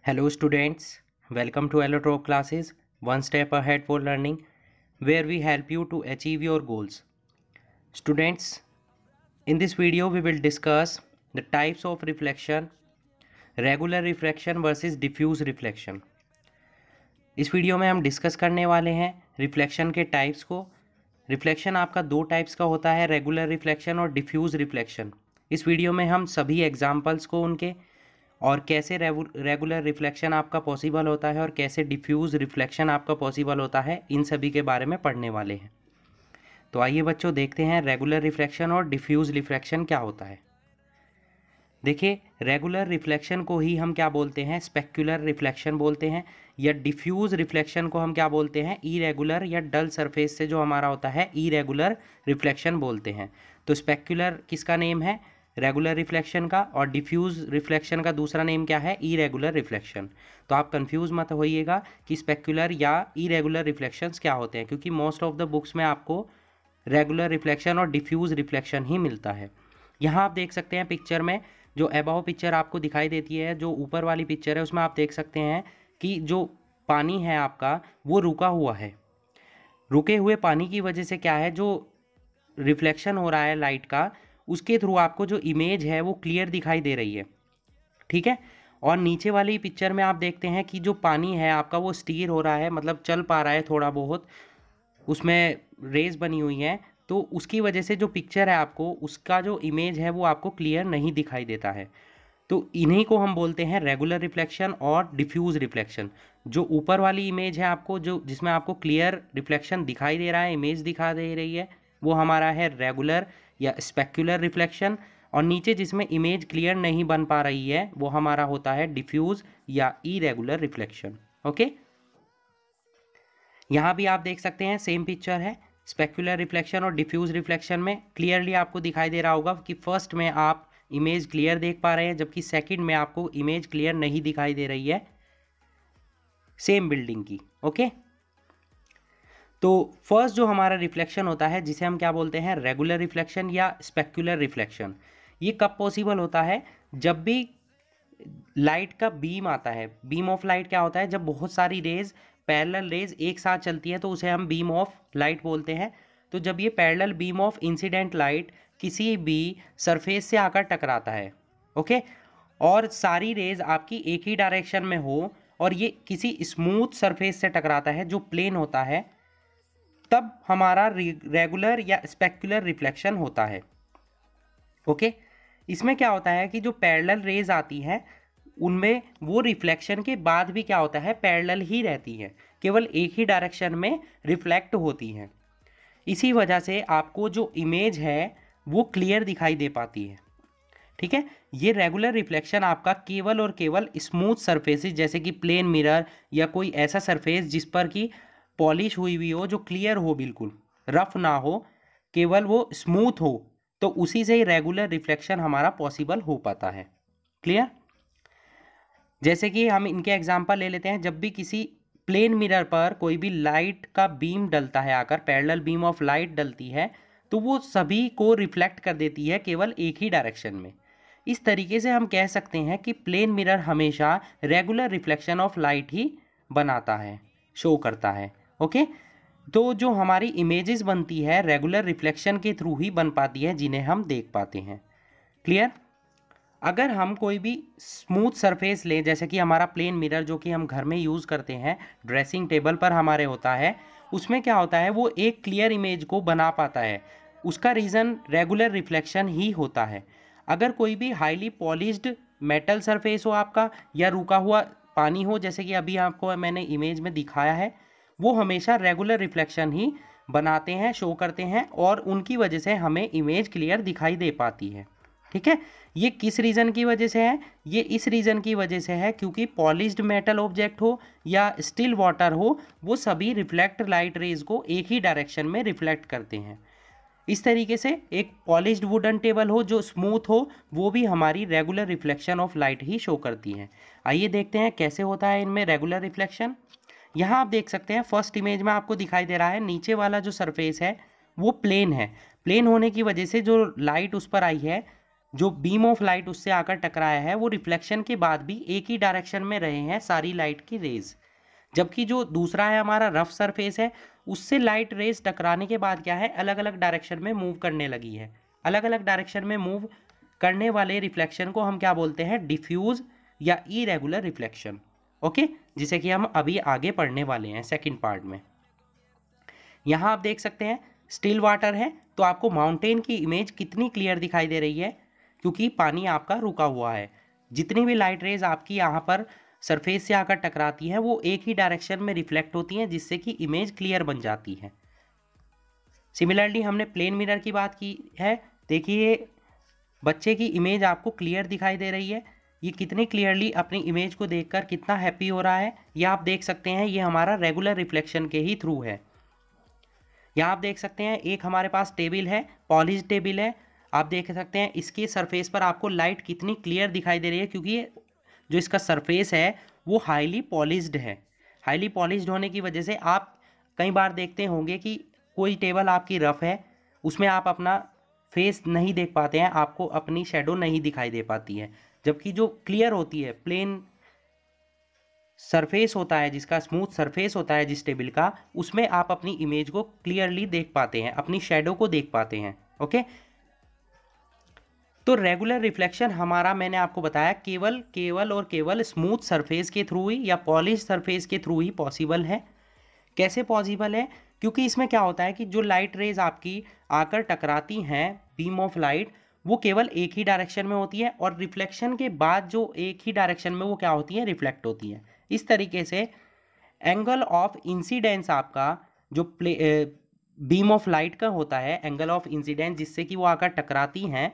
Hello students, welcome to Allotrope classes, one step ahead for learning, where we help you to achieve your goals. Students, in this video we will discuss the types of reflection, regular reflection versus diffuse reflection. इस video में हम discuss करने वाले हैं reflection के types को। Reflection आपका दो टाइप्स का होता है, रेगुलर रिफ्लेक्शन और डिफ्यूज़ रिफ्लेक्शन। इस वीडियो में हम सभी एग्जांपल्स को उनके और कैसे रेगुलर रिफ्लेक्शन आपका पॉसिबल होता है और कैसे डिफ्यूज़ रिफ्लेक्शन आपका पॉसिबल होता है, इन सभी के बारे में पढ़ने वाले हैं। तो आइए बच्चों देखते हैं रेगुलर रिफ्लेक्शन और डिफ्यूज़ रिफ्लेक्शन क्या होता है। देखिए, रेगुलर रिफ्लेक्शन को ही हम क्या बोलते हैं, स्पेक्युलर रिफ्लेक्शन बोलते हैं, या डिफ्यूज़ रिफ्लेक्शन को हम क्या बोलते हैं, इरेगुलर या डल सरफेस से जो हमारा होता है इरेगुलर रिफ्लेक्शन बोलते हैं। तो स्पेक्युलर किसका नेम है, रेगुलर रिफ्लेक्शन का, और डिफ्यूज़ रिफ्लेक्शन का दूसरा नेम क्या है, इरेगुलर रिफ्लेक्शन। तो आप कंफ्यूज मत होइएगा कि स्पेक्युलर या इरेगुलर रिफ्लेक्शंस क्या होते हैं, क्योंकि मोस्ट ऑफ द बुक्स में आपको रेगुलर रिफ्लेक्शन और डिफ्यूज़ रिफ्लेक्शन ही मिलता है। यहाँ आप देख सकते हैं पिक्चर में, जो अबव पिक्चर आपको दिखाई देती है, जो ऊपर वाली पिक्चर है, उसमें आप देख सकते हैं कि जो पानी है आपका वो रुका हुआ है। रुके हुए पानी की वजह से क्या है, जो रिफ्लेक्शन हो रहा है लाइट का, उसके थ्रू आपको जो इमेज है वो क्लियर दिखाई दे रही है, ठीक है। और नीचे वाली पिक्चर में आप देखते हैं कि जो पानी है आपका वो स्टीर हो रहा है, मतलब चल पा रहा है थोड़ा बहुत, उसमें रेज बनी हुई हैं, तो उसकी वजह से जो पिक्चर है आपको, उसका जो इमेज है वो आपको क्लियर नहीं दिखाई देता है। तो इन्हीं को हम बोलते हैं रेगुलर रिफ्लेक्शन और डिफ्यूज़ रिफ्लेक्शन। जो ऊपर वाली इमेज है आपको, जो जिसमें आपको क्लियर रिफ्लेक्शन दिखाई दे रहा है, इमेज दिखा दे रही है, वो हमारा है रेगुलर या स्पेक्युलर रिफ्लेक्शन। और नीचे जिसमें इमेज क्लियर नहीं बन पा रही है वो हमारा होता है डिफ्यूज़ या इरेगुलर रिफ्लेक्शन। ओके, यहाँ भी आप देख सकते हैं सेम पिक्चर है। स्पेक्युलर रिफ्लेक्शन और डिफ्यूज़ रिफ्लेक्शन में क्लियरली आपको दिखाई दे रहा होगा कि फर्स्ट में आप इमेज क्लियर देख पा रहे हैं, जबकि सेकंड में आपको इमेज क्लियर नहीं दिखाई दे रही है सेम बिल्डिंग की। ओके, तो फर्स्ट जो हमारा रिफ्लेक्शन होता है, जिसे हम क्या बोलते हैं, रेगुलर रिफ्लेक्शन या स्पेक्युलर रिफ्लेक्शन, ये कब पॉसिबल होता है, जब भी लाइट का बीम आता है। बीम ऑफ लाइट क्या होता है, जब बहुत सारी रेज, पैरेलल रेज एक साथ चलती है तो उसे हम बीम ऑफ लाइट बोलते हैं। तो जब ये parallel beam of incident light किसी भी सरफेस से आकर टकराता है, ओके, और सारी रेज आपकी एक ही डायरेक्शन में हो, और ये किसी स्मूथ सरफेस से टकराता है जो प्लेन होता है, तब हमारा रेगुलर या स्पेक्युलर रिफ्लेक्शन होता है। ओके, इसमें क्या होता है कि जो पैरेलल रेज आती हैं उनमें वो रिफ्लेक्शन के बाद भी क्या होता है, पैरेलल ही रहती है, केवल एक ही डायरेक्शन में रिफ्लेक्ट होती हैं। इसी वजह से आपको जो इमेज है वो क्लियर दिखाई दे पाती है, ठीक है। ये रेगुलर रिफ्लेक्शन आपका केवल और केवल स्मूथ सरफेसेस, जैसे कि प्लेन मिरर या कोई ऐसा सरफेस जिस पर कि पॉलिश हुई हुई हो, जो क्लियर हो, बिल्कुल रफ ना हो, केवल वो स्मूथ हो, तो उसी से ही रेगुलर रिफ्लेक्शन हमारा पॉसिबल हो पाता है। क्लियर? जैसे कि हम इनके एग्जांपल ले लेते हैं। जब भी किसी प्लेन मिरर पर कोई भी लाइट का बीम डलता है, आकर पैरेलल बीम ऑफ लाइट डलती है, तो वो सभी को रिफ्लेक्ट कर देती है केवल एक ही डायरेक्शन में। इस तरीके से हम कह सकते हैं कि प्लेन मिरर हमेशा रेगुलर रिफ्लेक्शन ऑफ लाइट ही बनाता है, शो करता है। ओके, तो जो हमारी इमेजेस बनती है रेगुलर रिफ्लेक्शन के थ्रू ही बन पाती है, जिन्हें हम देख पाते हैं। क्लियर? अगर हम कोई भी स्मूथ सरफेस लें, जैसे कि हमारा प्लेन मिरर जो कि हम घर में यूज़ करते हैं, ड्रेसिंग टेबल पर हमारे होता है, उसमें क्या होता है, वो एक क्लियर इमेज को बना पाता है। उसका रीज़न रेगुलर रिफ्लेक्शन ही होता है। अगर कोई भी हाईली पॉलिश्ड मेटल सरफेस हो आपका, या रुका हुआ पानी हो, जैसे कि अभी आपको मैंने इमेज में दिखाया है, वो हमेशा रेगुलर रिफ्लेक्शन ही बनाते हैं, शो करते हैं, और उनकी वजह से हमें इमेज क्लियर दिखाई दे पाती है। ठीक है, ये किस रीज़न की वजह से है, ये इस रीज़न की वजह से है क्योंकि पॉलिश्ड मेटल ऑब्जेक्ट हो या स्टिल वाटर हो, वो सभी रिफ्लेक्ट लाइट रेज को एक ही डायरेक्शन में रिफ्लेक्ट करते हैं। इस तरीके से एक पॉलिश्ड वुडन टेबल हो जो स्मूथ हो, वो भी हमारी रेगुलर रिफ्लेक्शन ऑफ लाइट ही शो करती है। आइए देखते हैं कैसे होता है इनमें रेगुलर रिफ्लेक्शन। यहाँ आप देख सकते हैं फर्स्ट इमेज में आपको दिखाई दे रहा है, नीचे वाला जो सरफेस है वो प्लेन है। प्लेन होने की वजह से जो लाइट उस पर आई है, जो बीम ऑफ लाइट उससे आकर टकराया है वो रिफ्लेक्शन के बाद भी एक ही डायरेक्शन में रहे हैं सारी लाइट की रेज, जबकि जो दूसरा है हमारा रफ सरफेस है उससे लाइट रेज टकराने के बाद क्या है अलग अलग डायरेक्शन में मूव करने लगी है। अलग अलग डायरेक्शन में मूव करने वाले रिफ्लेक्शन को हम क्या बोलते हैं, डिफ्यूज या इरेगुलर रिफ्लेक्शन। ओके, जिसे कि हम अभी आगे पढ़ने वाले हैं सेकंड पार्ट में। यहाँ आप देख सकते हैं स्टिल वाटर है तो आपको माउंटेन की इमेज कितनी क्लियर दिखाई दे रही है, क्योंकि पानी आपका रुका हुआ है। जितनी भी लाइट रेज आपकी यहाँ पर सरफेस से आकर टकराती हैं वो एक ही डायरेक्शन में रिफ्लेक्ट होती हैं, जिससे कि इमेज क्लियर बन जाती है। सिमिलरली हमने प्लेन मिरर की बात की है। देखिए बच्चे की इमेज आपको क्लियर दिखाई दे रही है, ये कितनी क्लियरली अपनी इमेज को देखकर कितना हैप्पी हो रहा है, ये आप देख सकते हैं। ये हमारा रेगुलर रिफ्लेक्शन के ही थ्रू है। यहाँ आप देख सकते हैं एक हमारे पास टेबल है, पॉलिश टेबल है। आप देख सकते हैं इसके सरफेस पर आपको लाइट कितनी क्लियर दिखाई दे रही है, क्योंकि जो इसका सरफेस है वो हाईली पॉलिश्ड है। हाईली पॉलिश्ड होने की वजह से आप कई बार देखते होंगे कि कोई टेबल आपकी रफ़ है, उसमें आप अपना फेस नहीं देख पाते हैं, आपको अपनी शेडो नहीं दिखाई दे पाती है। जबकि जो क्लियर होती है, प्लेन सरफेस होता है, जिसका स्मूथ सरफेस होता है जिस टेबल का, उसमें आप अपनी इमेज को क्लियरली देख पाते हैं, अपनी शेडो को देख पाते हैं। ओके, तो रेगुलर रिफ्लेक्शन हमारा मैंने आपको बताया केवल और केवल स्मूथ सरफेस के थ्रू ही या पॉलिश सरफेस के थ्रू ही पॉसिबल है। कैसे पॉसिबल है, क्योंकि इसमें क्या होता है कि जो लाइट रेज आपकी आकर टकराती हैं बीम ऑफ लाइट, वो केवल एक ही डायरेक्शन में होती है, और रिफ्लेक्शन के बाद जो एक ही डायरेक्शन में वो क्या होती है, रिफ्लेक्ट होती है। इस तरीके से एंगल ऑफ इंसिडेंस आपका जो बीम ऑफ लाइट का होता है, एंगल ऑफ इंसिडेंस जिससे कि वो आकर टकराती हैं,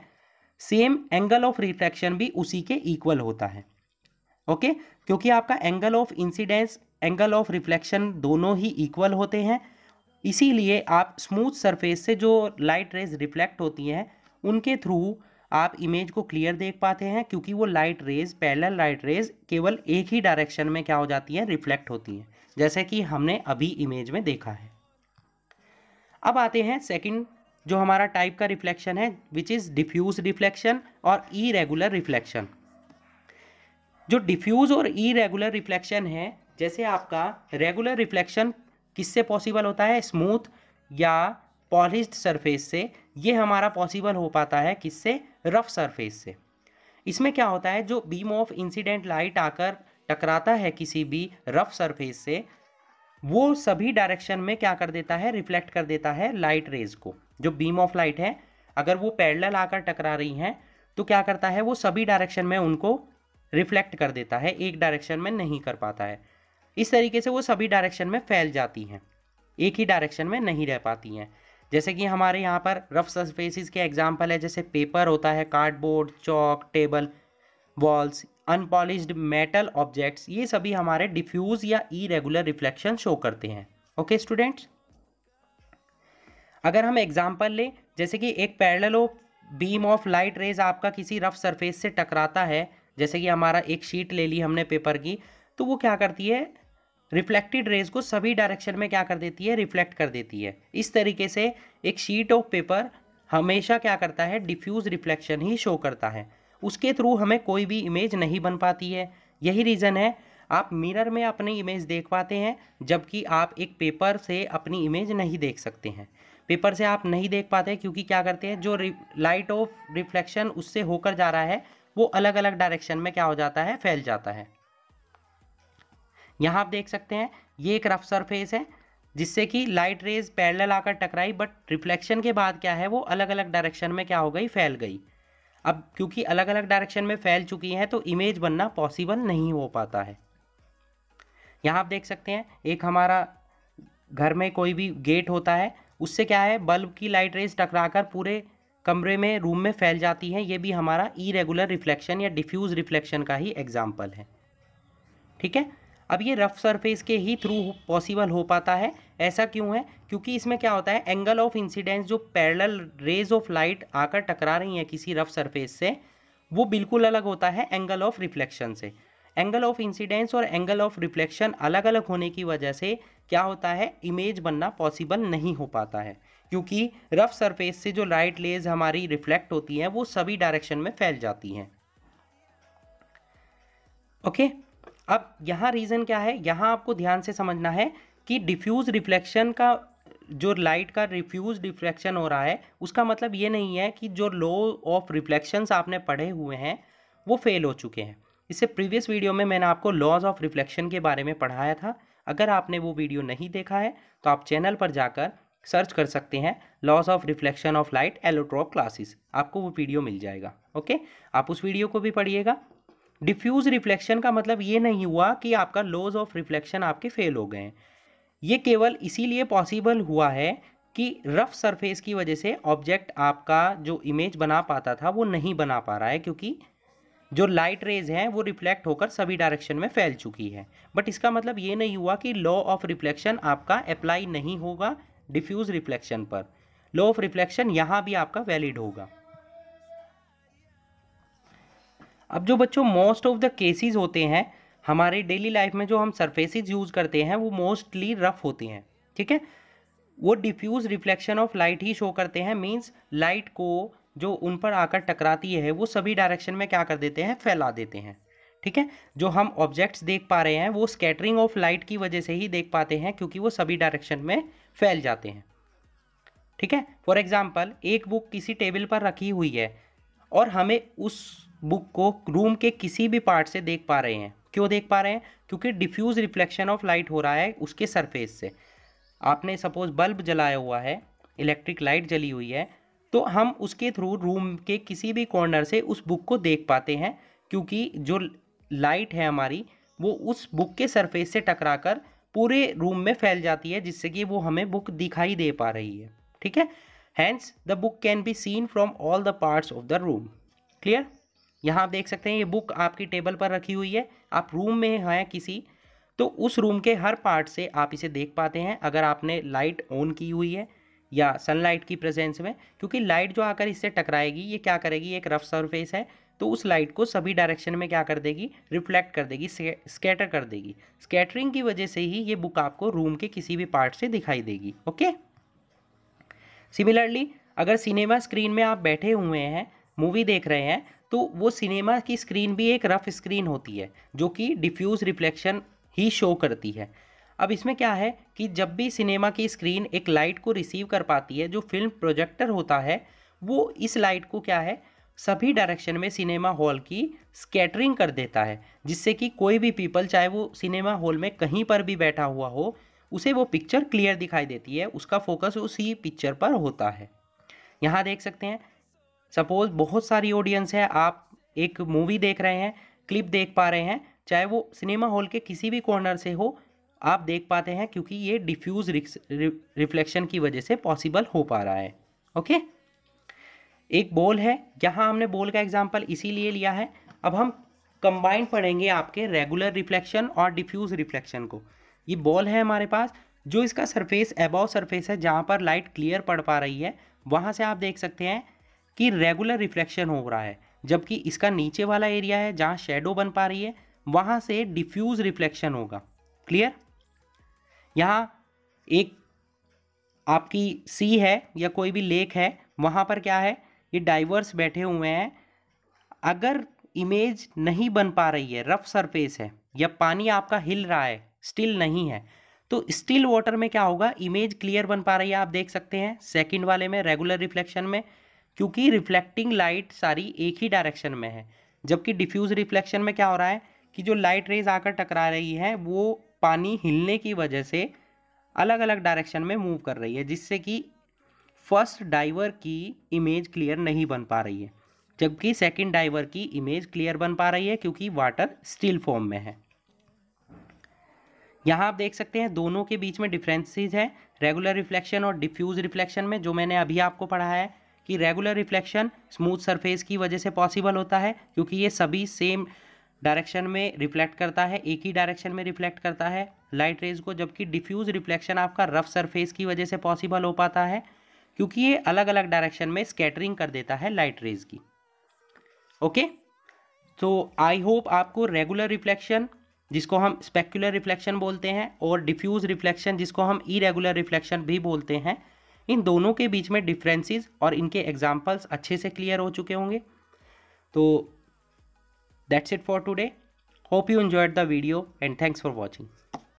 सेम एंगल ऑफ रिफ्लेक्शन भी उसी के इक्वल होता है। ओके, क्योंकि आपका angle of incidence angle of reflection दोनों ही इक्वल होते हैं, इसीलिए आप स्मूथ सरफेस से जो लाइट रेज रिफ्लेक्ट होती हैं उनके थ्रू आप इमेज को क्लियर देख पाते हैं, क्योंकि वो light rays, parallel light rays केवल एक ही डायरेक्शन में क्या हो जाती हैं, रिफ्लेक्ट होती हैं, जैसे कि हमने अभी इमेज में देखा है। अब आते हैं सेकंड जो हमारा टाइप का रिफ्लेक्शन है, विच इज़ डिफ्यूज रिफ्लेक्शन और इरेगुलर रिफ्लेक्शन। जो डिफ्यूज और इरेगुलर रिफ्लेक्शन है, जैसे आपका रेगुलर रिफ्लेक्शन किससे पॉसिबल होता है, स्मूथ या पॉलिश्ड सरफेस से। ये हमारा पॉसिबल हो पाता है किससे, रफ सरफेस से। इसमें क्या होता है, जो बीम ऑफ इंसिडेंट लाइट आकर टकराता है किसी भी रफ सरफेस से, वो सभी डायरेक्शन में क्या कर देता है, रिफ्लेक्ट कर देता है लाइट रेज को। जो बीम ऑफ लाइट है अगर वो पैरेलल आकर टकरा रही हैं तो क्या करता है, वो सभी डायरेक्शन में उनको रिफ्लेक्ट कर देता है, एक डायरेक्शन में नहीं कर पाता है। इस तरीके से वो सभी डायरेक्शन में फैल जाती हैं, एक ही डायरेक्शन में नहीं रह पाती हैं। जैसे कि हमारे यहाँ पर रफ सरफेसेस के एग्जांपल है, जैसे पेपर होता है, cardboard, chalk, table, walls, unpolished metal objects, ये सभी हमारे डिफ्यूज या इरेगुलर रिफ्लेक्शन शो करते हैं। ओके स्टूडेंट्स, अगर हम एग्जांपल लें, जैसे कि एक parallel beam of light rays आपका किसी रफ सरफेस से टकराता है, जैसे कि हमारा एक शीट ले ली हमने पेपर की, तो वो क्या करती है, रिफ्लेक्टेड रेज को सभी डायरेक्शन में क्या कर देती है, रिफ्लेक्ट कर देती है। इस तरीके से एक शीट ऑफ पेपर हमेशा क्या करता है, डिफ्यूज रिफ्लेक्शन ही शो करता है, उसके थ्रू हमें कोई भी इमेज नहीं बन पाती है। यही रीज़न है आप मिरर में अपनी इमेज देख पाते हैं, जबकि आप एक पेपर से अपनी इमेज नहीं देख सकते हैं। पेपर से आप नहीं देख पाते क्योंकि क्या करते हैं, जो लाइट ऑफ रिफ्लेक्शन उससे होकर जा रहा है वो अलग अलग डायरेक्शन में क्या हो जाता है, फैल जाता है। यहाँ आप देख सकते हैं ये एक रफ सरफेस है जिससे कि लाइट रेज पैरेलल आकर टकराई, बट रिफ्लेक्शन के बाद क्या है, वो अलग अलग डायरेक्शन में क्या हो गई, फैल गई। अब क्योंकि अलग अलग डायरेक्शन में फैल चुकी हैं तो इमेज बनना पॉसिबल नहीं हो पाता है। यहाँ आप देख सकते हैं एक हमारा घर में कोई भी गेट होता है, उससे क्या है, बल्ब की लाइट रेज टकराकर पूरे कमरे में, रूम में फैल जाती हैं। ये भी हमारा इरेगुलर रिफ्लेक्शन या डिफ्यूज रिफ्लेक्शन का ही एग्जाम्पल है। ठीक है, अब ये रफ सरफेस के ही थ्रू पॉसिबल हो पाता है। ऐसा क्यों है, क्योंकि इसमें क्या होता है, एंगल ऑफ इंसिडेंस जो पैरेलल रेज ऑफ लाइट आकर टकरा रही हैं किसी रफ सरफेस से, वो बिल्कुल अलग होता है एंगल ऑफ रिफ्लेक्शन से। एंगल ऑफ इंसिडेंस और एंगल ऑफ रिफ्लेक्शन अलग अलग होने की वजह से क्या होता है, इमेज बनना पॉसिबल नहीं हो पाता है। क्योंकि रफ सरफेस से जो लाइट रेज हमारी रिफ्लेक्ट होती हैं वो सभी डायरेक्शन में फैल जाती हैं। ओके, अब यहाँ रीज़न क्या है, यहाँ आपको ध्यान से समझना है कि डिफ्यूज रिफ्लेक्शन का जो लाइट का डिफ्यूज रिफ्लेक्शन हो रहा है उसका मतलब ये नहीं है कि जो लॉ ऑफ रिफ्लेक्शंस आपने पढ़े हुए हैं वो फेल हो चुके हैं। इससे प्रीवियस वीडियो में मैंने आपको लॉज ऑफ रिफ्लेक्शन के बारे में पढ़ाया था। अगर आपने वो वीडियो नहीं देखा है तो आप चैनल पर जाकर सर्च कर सकते हैं laws of reflection of light allotrope classes, आपको वो वीडियो मिल जाएगा। ओके, आप उस वीडियो को भी पढ़िएगा। डिफ्यूज रिफ्लेक्शन का मतलब ये नहीं हुआ कि आपका लॉज ऑफ रिफ्लेक्शन आपके फेल हो गए हैं। ये केवल इसीलिए पॉसिबल हुआ है कि रफ सरफेस की वजह से ऑब्जेक्ट आपका जो इमेज बना पाता था वो नहीं बना पा रहा है, क्योंकि जो लाइट रेज हैं वो रिफ्लेक्ट होकर सभी डायरेक्शन में फैल चुकी है। बट इसका मतलब ये नहीं हुआ कि लॉ ऑफ रिफ्लेक्शन आपका अप्लाई नहीं होगा डिफ्यूज रिफ्लेक्शन पर। लॉ ऑफ रिफ्लेक्शन यहाँ भी आपका वैलिड होगा। अब जो बच्चों मोस्ट ऑफ द केसेस होते हैं हमारे डेली लाइफ में, जो हम सरफेसेस यूज़ करते हैं वो मोस्टली रफ होते हैं, ठीक है। वो डिफ्यूज रिफ्लेक्शन ऑफ लाइट ही शो करते हैं, मींस लाइट को जो उन पर आकर टकराती है वो सभी डायरेक्शन में क्या कर देते हैं, फैला देते हैं, ठीक है। जो हम ऑब्जेक्ट्स देख पा रहे हैं वो स्कैटरिंग ऑफ लाइट की वजह से ही देख पाते हैं, क्योंकि वो सभी डायरेक्शन में फैल जाते हैं, ठीक है। फॉर एग्जाम्पल, एक बुक किसी टेबल पर रखी हुई है और हमें उस बुक को रूम के किसी भी पार्ट से देख पा रहे हैं। क्यों देख पा रहे हैं? क्योंकि डिफ्यूज रिफ्लेक्शन ऑफ लाइट हो रहा है उसके सरफेस से। आपने सपोज बल्ब जलाया हुआ है, इलेक्ट्रिक लाइट जली हुई है, तो हम उसके थ्रू रूम के किसी भी कॉर्नर से उस बुक को देख पाते हैं, क्योंकि जो लाइट है हमारी वो उस बुक के सरफेस से टकराकर पूरे रूम में फैल जाती है, जिससे कि वो हमें बुक दिखाई दे पा रही है, ठीक है। Hence the book can be seen from all the parts of the room. Clear? यहाँ आप देख सकते हैं ये बुक आपकी टेबल पर रखी हुई है, आप रूम में हैं किसी, तो उस रूम के हर पार्ट से आप इसे देख पाते हैं अगर आपने लाइट ऑन की हुई है या सनलाइट की प्रेजेंस में, क्योंकि लाइट जो आकर इससे टकराएगी ये क्या करेगी, एक रफ सरफेस है तो उस लाइट को सभी डायरेक्शन में क्या कर देगी, रिफ्लेक्ट कर देगी, स्कैटर कर देगी। स्कैटरिंग की वजह से ही ये बुक आपको रूम के किसी भी पार्ट से दिखाई देगी। ओके, सिमिलरली अगर सिनेमा स्क्रीन में आप बैठे हुए हैं, मूवी देख रहे हैं, तो वो सिनेमा की स्क्रीन भी एक रफ स्क्रीन होती है जो कि डिफ्यूज रिफ्लेक्शन ही शो करती है। अब इसमें क्या है कि जब भी सिनेमा की स्क्रीन एक लाइट को रिसीव कर पाती है, जो फिल्म प्रोजेक्टर होता है वो इस लाइट को क्या है, सभी डायरेक्शन में सिनेमा हॉल की स्कैटरिंग कर देता है, जिससे कि कोई भी पीपल, चाहे वो सिनेमा हॉल में कहीं पर भी बैठा हुआ हो, उसे वो पिक्चर क्लियर दिखाई देती है, उसका फोकस उसी पिक्चर पर होता है। यहाँ देख सकते हैं, सपोज बहुत सारी ऑडियंस है, आप एक मूवी देख रहे हैं, क्लिप देख पा रहे हैं, चाहे वो सिनेमा हॉल के किसी भी कॉर्नर से हो, आप देख पाते हैं, क्योंकि ये डिफ्यूज रिफ्लेक्शन की वजह से पॉसिबल हो पा रहा है। ओके, एक बॉल है, यहाँ हमने बॉल का एग्जांपल इसीलिए लिया है। अब हम कंबाइन पढ़ेंगे आपके रेगुलर रिफ्लेक्शन और डिफ्यूज रिफ्लेक्शन को। ये बॉल है हमारे पास, जो इसका सरफेस अबव सरफेस है जहाँ पर लाइट क्लियर पड़ पा रही है, वहाँ से आप देख सकते हैं कि रेगुलर रिफ्लेक्शन हो रहा है, जबकि इसका नीचे वाला एरिया है जहाँ शेडो बन पा रही है, वहाँ से डिफ्यूज रिफ्लेक्शन होगा। क्लियर? यहाँ एक आपकी सी है या कोई भी लेक है, वहाँ पर क्या है, ये डाइवर्स बैठे हुए हैं। अगर इमेज नहीं बन पा रही है, रफ सरफेस है, या पानी आपका हिल रहा है, स्टिल नहीं है, तो स्टिल वाटर में क्या होगा, इमेज क्लियर बन पा रही है। आप देख सकते हैं सेकंड वाले में रेगुलर रिफ्लेक्शन में, क्योंकि रिफ्लेक्टिंग लाइट सारी एक ही डायरेक्शन में है। जबकि डिफ्यूज रिफ्लेक्शन में क्या हो रहा है कि जो लाइट रेज आकर टकरा रही है वो पानी हिलने की वजह से अलग अलग डायरेक्शन में मूव कर रही है, जिससे कि फर्स्ट डाइवर की इमेज क्लियर नहीं बन पा रही है, जबकि सेकंड डाइवर की इमेज क्लियर बन पा रही है, क्योंकि वाटर स्टिल फॉर्म में है। यहाँ आप देख सकते हैं दोनों के बीच में डिफरेंसेस है रेगुलर रिफ्लेक्शन और डिफ्यूज रिफ्लेक्शन में, जो मैंने अभी आपको पढ़ाया है कि रेगुलर रिफ्लेक्शन स्मूथ सरफेस की वजह से पॉसिबल होता है, क्योंकि ये सभी सेम डायरेक्शन में रिफ्लेक्ट करता है, एक ही डायरेक्शन में रिफ्लेक्ट करता है लाइट रेज को। जबकि डिफ्यूज रिफ्लेक्शन आपका रफ सरफेस की वजह से पॉसिबल हो पाता है, क्योंकि ये अलग अलग डायरेक्शन में स्कैटरिंग कर देता है लाइट रेज की। ओके, तो आई होप आपको रेगुलर रिफ्लेक्शन, जिसको हम स्पेक्युलर रिफ्लेक्शन बोलते हैं, और डिफ्यूज रिफ्लेक्शन, जिसको हम इरेगुलर रिफ्लेक्शन भी बोलते हैं, इन दोनों के बीच में डिफरेंसेस और इनके एग्जांपल्स अच्छे से क्लियर हो चुके होंगे। तो that's it for today. Hope you enjoyed the video and thanks for watching.